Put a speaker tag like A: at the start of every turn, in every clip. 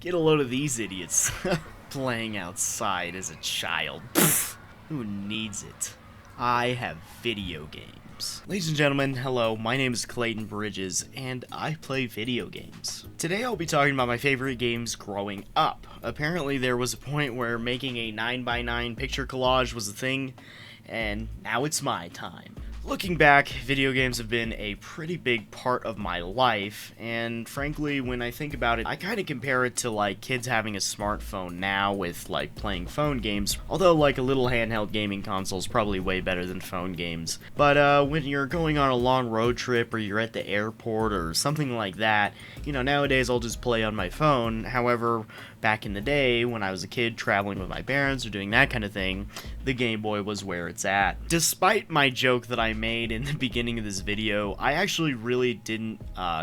A: Get a load of these idiots. Playing outside as a child. Pfft, who needs it? I have video games. Ladies and gentlemen, hello, my name is Clayton Bridges, and I play video games. Today I'll be talking about my favorite games growing up. Apparently there was a point where making a 9x9 picture collage was a thing, and now it's my time. Looking back, video games have been a pretty big part of my life, and frankly, when I think about it, I kind of compare it to, like, kids having a smartphone now with, like, playing phone games, although, like, a little handheld gaming console is probably way better than phone games. But, when you're going on a long road trip, or you're at the airport, or something like that, you know, nowadays I'll just play on my phone. However, back in the day, when I was a kid traveling with my parents or doing that kind of thing, the Game Boy was where it's at. Despite my joke that I made in the beginning of this video, I actually really didn't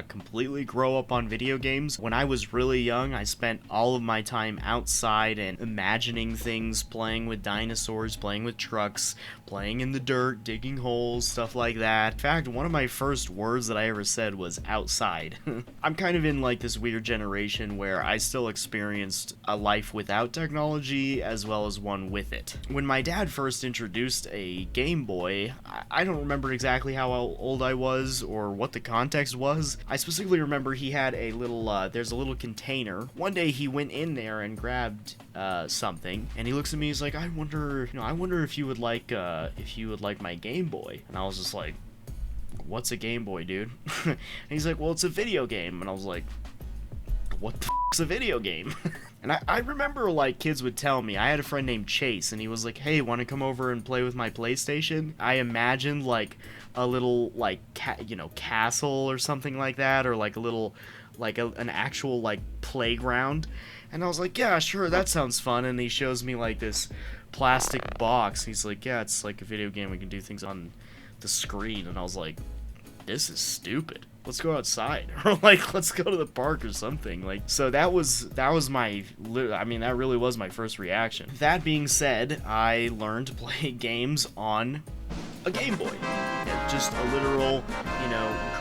A: completely grow up on video games. When I was really young, I spent all of my time outside and imagining things, playing with dinosaurs, playing with trucks, playing in the dirt, digging holes, stuff like that. In fact, one of my first words that I ever said was outside. I'm kind of in like this weird generation where I still experienced a life without technology as well as one with it. When my dad first introduced a Game Boy, I don't remember exactly how old I was or what the context was. I specifically remember he had a little, there's a little container. One day he went in there and grabbed something, and he looks at me, he's like, I wonder if you would like my Game Boy. And I was just like, what's a Game Boy, dude? And he's like, well, it's a video game. And I was like, what the f***'s a video game? And I remember, like, kids would tell me, I had a friend named Chase, and he was like, hey, want to come over and play with my PlayStation? I imagined, like, a little, like, castle or something like that, or, like, a little, like, an actual, like, playground. And I was like, yeah, sure, that sounds fun. And he shows me, like, this plastic box. He's like, yeah, it's like a video game. We can do things on the screen. And I was like, this is stupid. Let's go outside, or like, let's go to the park or something. Like, so that was my, I mean, that really was my first reaction. That being said, I learned to play games on a Game Boy. Just a literal,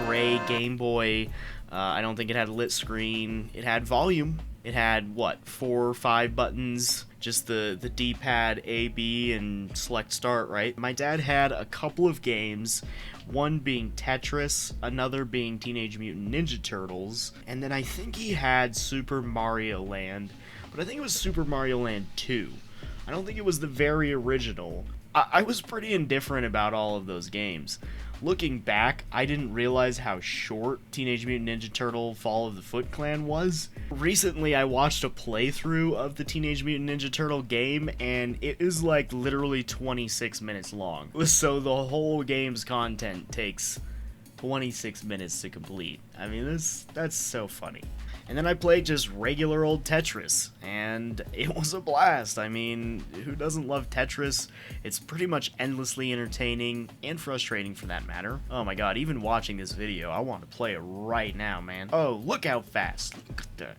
A: gray Game Boy. I don't think it had a lit screen. It had volume. It had, 4 or 5 buttons, just the D-pad, A, B, and select start, right? My dad had a couple of games, one being Tetris, another being Teenage Mutant Ninja Turtles, and then I think he had Super Mario Land, but I think it was Super Mario Land 2. I don't think it was the very original. I was pretty indifferent about all of those games. Looking back, I didn't realize how short Teenage Mutant Ninja Turtle Fall of the Foot Clan was. Recently, I watched a playthrough of the Teenage Mutant Ninja Turtle game, and it is like literally 26 minutes long. So the whole game's content takes 26 minutes to complete. I mean, that's so funny. And then I played just regular old Tetris, and it was a blast. I mean, who doesn't love Tetris? It's pretty much endlessly entertaining, and frustrating for that matter. Oh my god, even watching this video, I want to play it right now, man. Oh, look how fast. Look at that.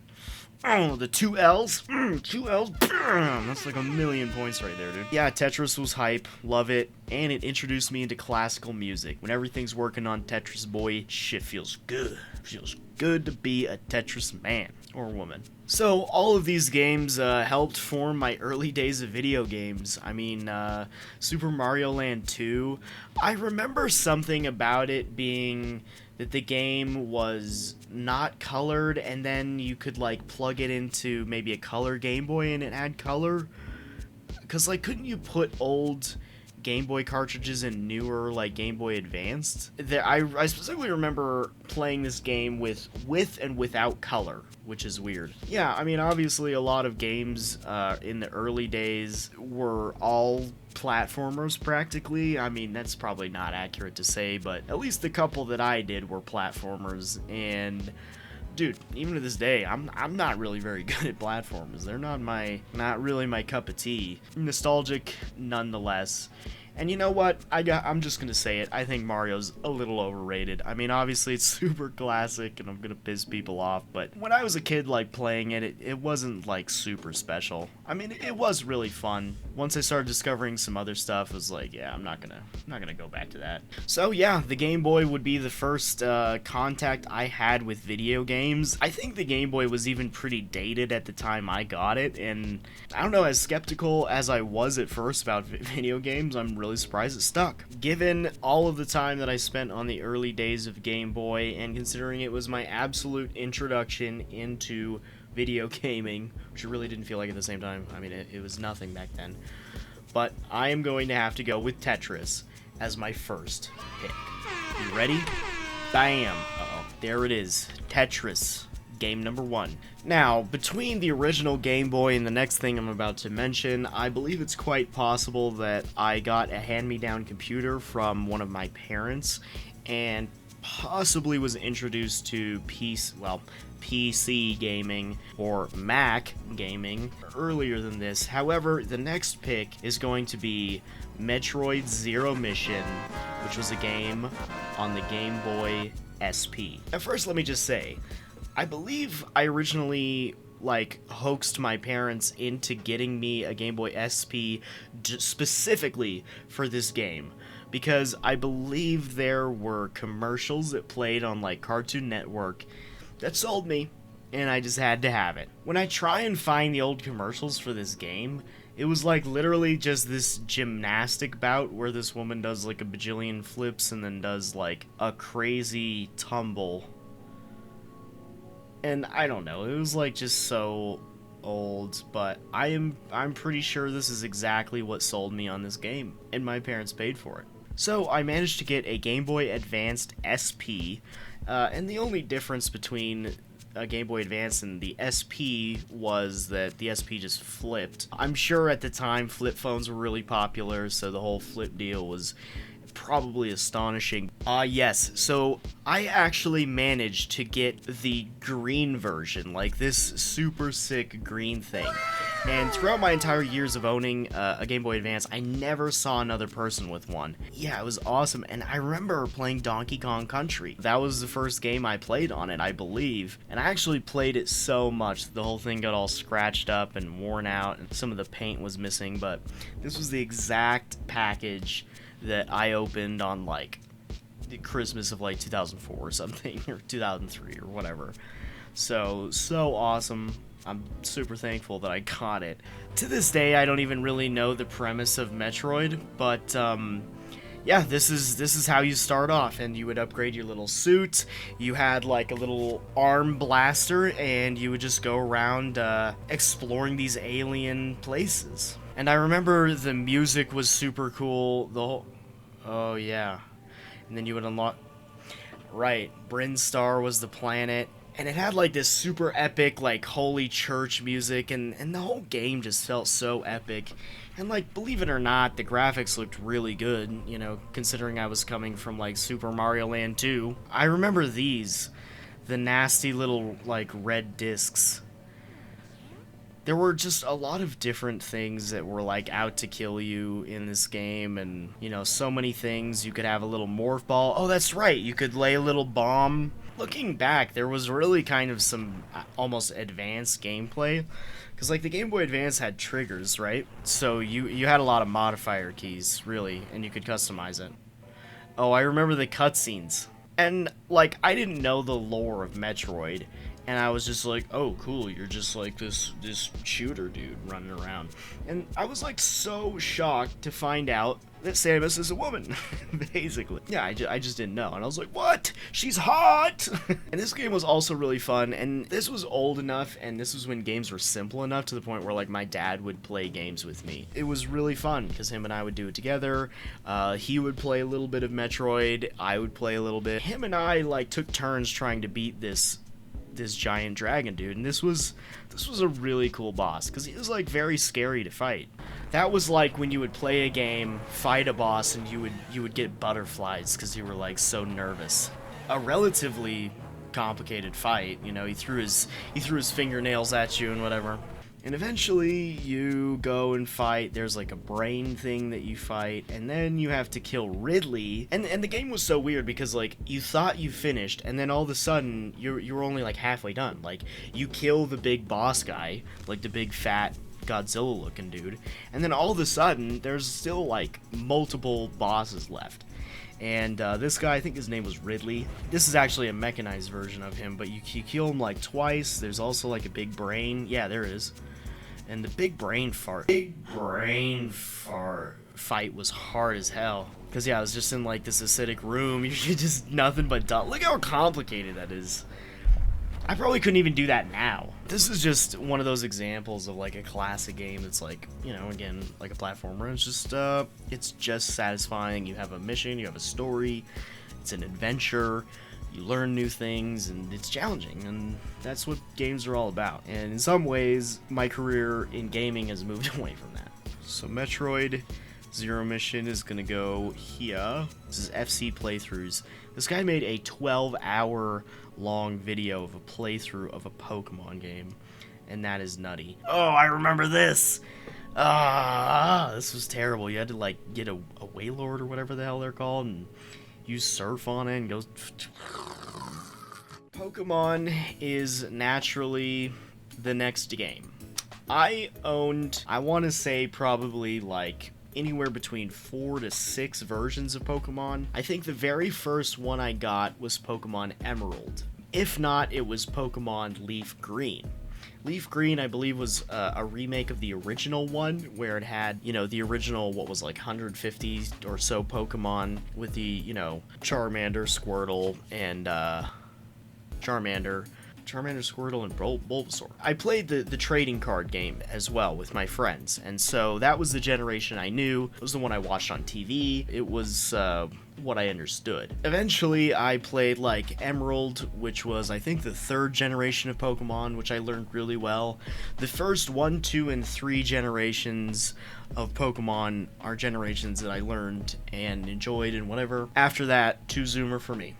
A: Oh, the 2 L's. 2 L's. That's like a million points right there, dude. Yeah, Tetris was hype. Love it. And it introduced me into classical music. When everything's working on Tetris, boy, shit feels good. Feels good to be a Tetris man or woman. So, all of these games helped form my early days of video games. I mean, Super Mario Land 2, I remember something about it being that the game was not colored, and then you could, like, plug it into maybe a color Game Boy and it had color. Because, like, couldn't you put old Game Boy cartridges in newer, like, Game Boy Advanced? I specifically remember playing this game with and without color, which is weird. Yeah, I mean, obviously a lot of games in the early days were all platformers, practically. I mean, that's probably not accurate to say, but at least the couple that I did were platformers, and dude, even to this day, I'm not really very good at platformers. They're not really my cup of tea. Nostalgic nonetheless. And you know what? I'm just gonna say it. I think Mario's a little overrated. I mean, obviously it's super classic, and I'm gonna piss people off. But when I was a kid, like playing it, it wasn't like super special. I mean, it was really fun. Once I started discovering some other stuff, it was like, yeah, I'm not gonna go back to that. So yeah, the Game Boy would be the first contact I had with video games. I think the Game Boy was even pretty dated at the time I got it, and I don't know, as skeptical as I was at first about video games, I'm really surprised it stuck. Given all of the time that I spent on the early days of Game Boy, and considering it was my absolute introduction into video gaming, which I really didn't feel like at the same time. I mean, it was nothing back then. But I am going to have to go with Tetris as my first pick. You ready? Bam! Uh-oh. There it is. Tetris. Game number 1. Now, between the original Game Boy and the next thing I'm about to mention, I believe it's quite possible that I got a hand-me-down computer from one of my parents, and possibly was introduced to PC gaming or Mac gaming earlier than this. However, the next pick is going to be Metroid Zero Mission, which was a game on the Game Boy SP. At first, let me just say, I believe I originally hoaxed my parents into getting me a Game Boy SP specifically for this game, because I believe there were commercials that played on Cartoon Network that sold me, and I just had to have it. When I try and find the old commercials for this game, it was literally just this gymnastic bout where this woman does a bajillion flips and then does a crazy tumble. And I don't know, it was just so old, but I'm pretty sure this is exactly what sold me on this game, and my parents paid for it. So I managed to get a Game Boy Advance SP, and the only difference between a Game Boy Advance and the SP was that the SP just flipped. I'm sure at the time flip phones were really popular, so the whole flip deal was probably astonishing. Yes, so I actually managed to get the green version, this super sick green thing. And throughout my entire years of owning a Game Boy Advance, I never saw another person with one. Yeah, it was awesome, and I remember playing Donkey Kong Country. That was the first game I played on it, I believe, and I actually played it so much the whole thing got all scratched up and worn out, and some of the paint was missing, but this was the exact package that I opened on the Christmas of 2004 or something, or 2003 or whatever. So awesome. I'm super thankful that I got it. To this day, I don't even really know the premise of Metroid, but yeah, this is how you start off, and you would upgrade your little suit. You had a little arm blaster, and you would just go around exploring these alien places. And I remember the music was super cool. Oh yeah. And then you would unlock, right, Brinstar was the planet, and it had this super epic holy church music, and the whole game just felt so epic. And believe it or not, the graphics looked really good, considering I was coming from Super Mario Land 2. I remember the nasty little red discs. There were just a lot of different things that were out to kill you in this game, and so many things. You could have a little morph ball. Oh, that's right, you could lay a little bomb. Looking back, there was really kind of some almost advanced gameplay, because the Game Boy Advance had triggers, right? So you had a lot of modifier keys, really, and you could customize it. Oh, I remember the cutscenes. And I didn't know the lore of Metroid, and I was just oh cool, you're just this shooter dude running around. And I was so shocked to find out that Samus is a woman, basically. Yeah, I just didn't know, and I was what? She's hot! And this game was also really fun, and this was old enough, and this was when games were simple enough to the point where my dad would play games with me. It was really fun, because him and I would do it together. He would play a little bit of Metroid, I would play a little bit. Him and I took turns trying to beat this giant dragon dude, and this was a really cool boss, because he was very scary to fight. That was when you would play a game, fight a boss, and you would get butterflies because you were so nervous. A relatively complicated fight, he threw his fingernails at you and whatever. And eventually you go and fight. There's like a brain thing that you fight, and then you have to kill Ridley. And the game was so weird because like you thought you finished, and then all of a sudden you're only like halfway done. Like you kill the big boss guy, like the big fat Godzilla looking dude, and then all of a sudden there's still like multiple bosses left. And this guy, I think his name was Ridley. This is actually a mechanized version of him, but you kill him like twice. There's also like a big brain. Yeah, there is. And the big brain fight was hard as hell. Because, yeah, I was just in, like, this acidic room. You're just nothing but done. Look how complicated that is. I probably couldn't even do that now. This is just one of those examples of, like, a classic game that's, like, you know, again, like a platformer. It's just satisfying. You have a mission. You have a story. It's an adventure. You learn new things, and it's challenging, and that's what games are all about. And in some ways, my career in gaming has moved away from that. So Metroid Zero Mission is gonna go here. This is FC playthroughs. This guy made a 12-hour long video of a playthrough of a Pokemon game, and that is nutty. Oh, I remember this! This was terrible. You had to, like, get a Wailord or whatever the hell they're called, and use surf on it and goes. Pokemon is naturally the next game. I owned, I want to say probably like anywhere between 4 to 6 versions of Pokemon. I think the very first one I got was Pokemon Emerald. If not, it was Pokemon Leaf Green. Leaf Green, I believe, was a remake of the original one, where it had, you know, the original, what was like 150 or so Pokemon with the, you know, Charmander, Squirtle, and Charmander, Squirtle, and Bulbasaur. I played the trading card game as well with my friends, and so that was the generation I knew. It was the one I watched on TV. It was what I understood. Eventually, I played like Emerald, which was, I think, the 3rd generation of Pokemon, which I learned really well. The first 1, 2, and 3 generations of Pokemon are generations that I learned and enjoyed and whatever. After that, too zoomer for me.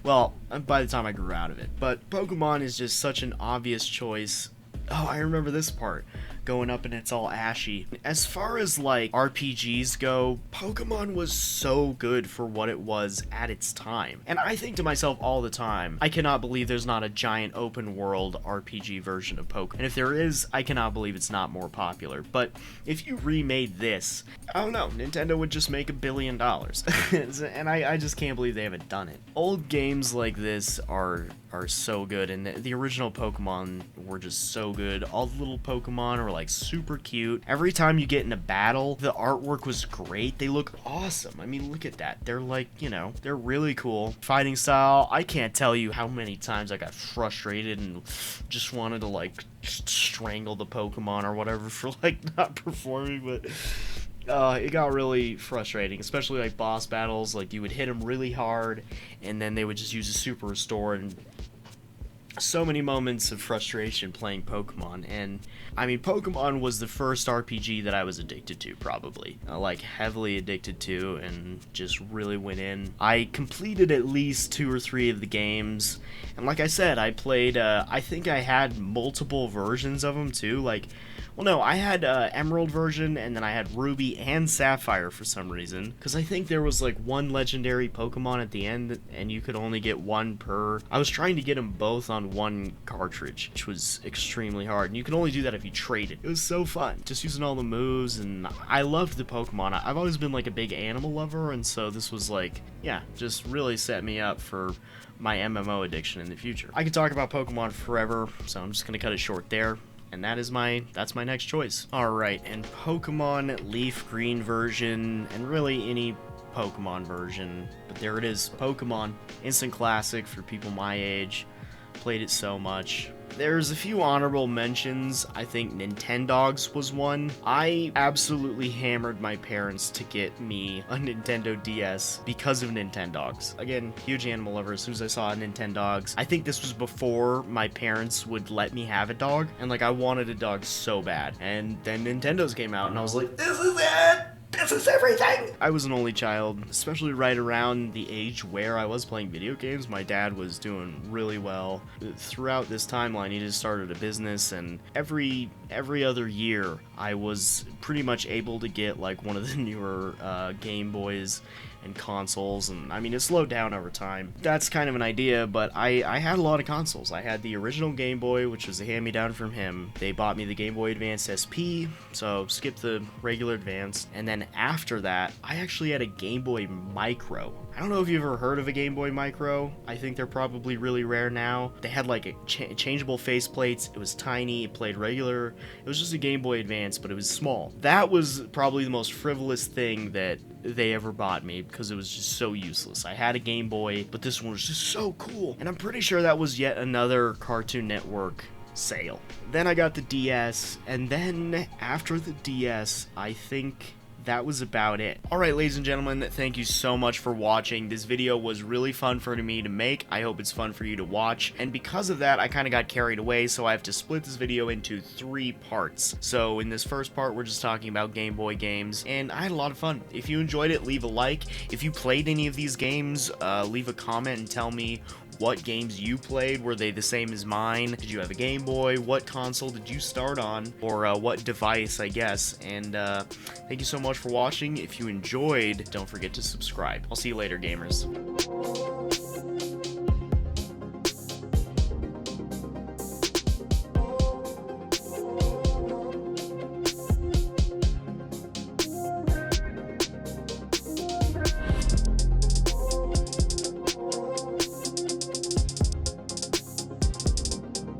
A: Well, by the time I grew out of it. But Pokemon is just such an obvious choice. Oh, I remember this part. Going up and it's all ashy. As far as like RPGs go, Pokemon was so good for what it was at its time. And I think to myself all the time, I cannot believe there's not a giant open world RPG version of Pokemon. And if there is, I cannot believe it's not more popular. But if you remade this, I don't know, Nintendo would just make $1 billion. And I just can't believe they haven't done it. Old games like this are so good, and the original Pokemon were just so good. All the little Pokemon are like super cute. Every time you get in a battle, the artwork was great. They look awesome. I mean, look at that. They're like, you know, they're really cool. Fighting style, I can't tell you how many times I got frustrated and just wanted to like strangle the Pokemon or whatever for like not performing, but it got really frustrating, especially like boss battles. Like you would hit them really hard and then they would just use a super restore, and so many moments of frustration playing Pokemon. And I mean, Pokemon was the first RPG that I was addicted to, probably like heavily addicted to, and just really went in. I completed at least 2 or 3 of the games, and like I said, I played I think I had multiple versions of them too. Like, well, no, I had Emerald version, and then I had Ruby and Sapphire for some reason, because I think there was like one legendary Pokemon at the end, and you could only get one per. I was trying to get them both on one cartridge, which was extremely hard, and you could only do that if you traded. It was so fun, just using all the moves, and I loved the Pokemon. I've always been like a big animal lover, and so this was like, yeah, just really set me up for my MMO addiction in the future. I could talk about Pokemon forever, so I'm just gonna cut it short there. And that's my next choice. Alright, and Pokemon Leaf Green version, and really any Pokemon version, but there it is, Pokemon. Instant classic for people my age. Played it so much. There's a few honorable mentions. I think Nintendogs was one. I absolutely hammered my parents to get me a Nintendo DS because of Nintendogs. Again, huge animal lover. As soon as I saw Nintendogs, I think this was before my parents would let me have a dog, and like I wanted a dog so bad. And then Nintendo's came out, and I was like, this is it! This This is everything! I was an only child, especially right around the age where I was playing video games. My dad was doing really well. Throughout this timeline, he just started a business, and every other year, I was pretty much able to get like one of the newer Game Boys and consoles, and I mean, it slowed down over time. That's kind of an idea, but I had a lot of consoles. I had the original Game Boy, which was a hand-me-down from him. They bought me the Gameboy Advance SP, so skip the regular Advance, and then after that, I actually had a Gameboy Micro. I don't know if you've ever heard of a Gameboy Micro. I think they're probably really rare now. They had like a changeable faceplates. It was tiny. It played regular. It was just a Game Boy Advance, but it was small. That was probably the most frivolous thing that they ever bought me, because it was just so useless. I had a Game Boy, but this one was just so cool. And I'm pretty sure that was yet another Cartoon Network sale. Then I got the DS, and then after the DS, I think that was about it. Alright, ladies and gentlemen, thank you so much for watching. This video was really fun for me to make. I hope it's fun for you to watch. And because of that, I kind of got carried away, so I have to split this video into 3 parts. So in this first part, we're just talking about Game Boy games, and I had a lot of fun. If you enjoyed it, leave a like. If you played any of these games, leave a comment and tell me what games you played. Were they the same as mine? Did you have a Game Boy? What console did you start on? Or what device, I guess. And thank you so much for watching. If you enjoyed, don't forget to subscribe. I'll see you later, gamers.